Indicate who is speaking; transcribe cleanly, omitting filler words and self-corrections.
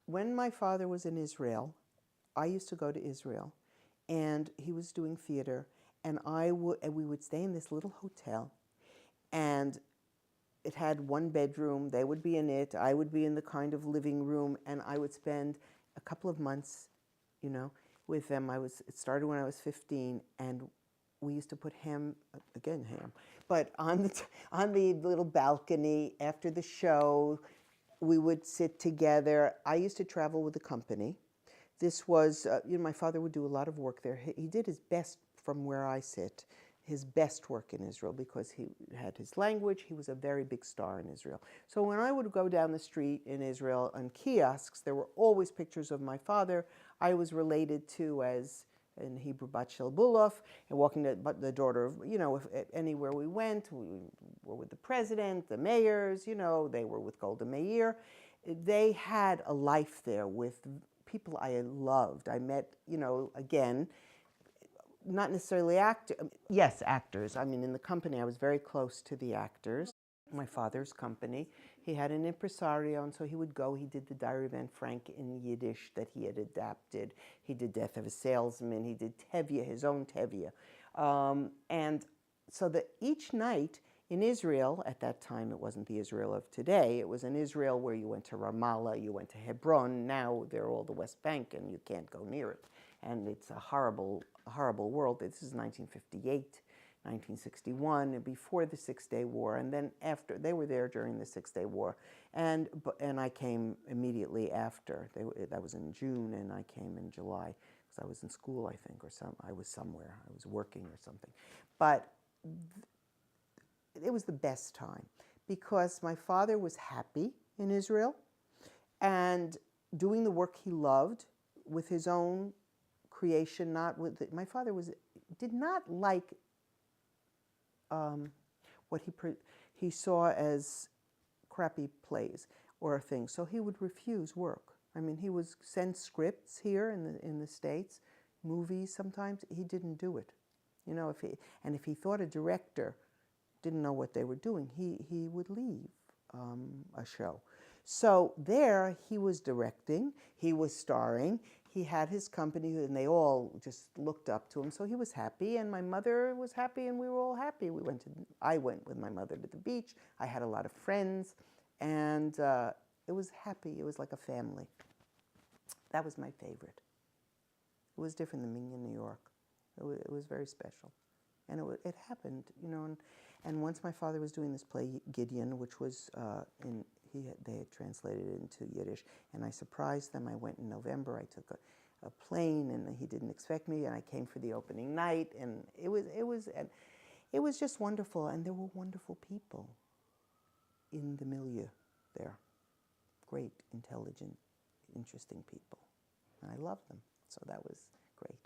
Speaker 1: when my father was in Israel, I used to go to Israel, and he was doing theater, and we would stay in this little hotel, and it had one bedroom. They would be in it. I would be in the kind of living room, and I would spend a couple of months, with them. It started when I was 15, and we used to put ham, but on the little balcony after the show. We would sit together. I used to travel with the company. This was, my father would do a lot of work there. He did his best from where I sit, his best work in Israel, because he had his language. He was a very big star in Israel. So when I would go down the street in Israel on kiosks, there were always pictures of my father. I was related to as, in Hebrew, bat Joseph Buloff, and walking the daughter of, if anywhere we went, we were with the president, the mayors, they were with Golda Meir. They had a life there with people I loved. I met, again, not necessarily actors. Yes, actors. I mean, in the company, I was very close to the actors. My father's company, he had an impresario, and so he would go. He did the Diary of Anne Frank in Yiddish that he had adapted. He did Death of a Salesman. He did Tevye, his own Tevye. And so that each night in Israel, at that time it wasn't the Israel of today, it was an Israel where you went to Ramallah, you went to Hebron. Now they're all the West Bank and you can't go near it. And it's a horrible world. This is 1958. 1961, before the Six-Day War, and then after. They were there during the Six-Day War, and I came immediately after. That was in June, and I came in July, because I was in school, I think, or I was somewhere. I was working or something. But it was the best time, because my father was happy in Israel, and doing the work he loved with his own creation, not with my father did not like what he saw as crappy plays or things. So he would refuse work. I mean, he would send scripts here in the States, movies sometimes. He didn't do it. If he thought a director didn't know what they were doing, he would leave a show. So there he was directing, he was starring, he had his company, and they all just looked up to him. So he was happy, and my mother was happy, and we were all happy. I went with my mother to the beach. I had a lot of friends, and it was happy. It was like a family. That was my favorite. It was different than being in New York. It was very special, and it happened, And once my father was doing this play Gideon, which was they had translated it into Yiddish, and I surprised them. I went in November. I took a plane, and he didn't expect me, and I came for the opening night, and it was just wonderful, and there were wonderful people in the milieu there. Great, intelligent, interesting people, and I loved them. So that was great.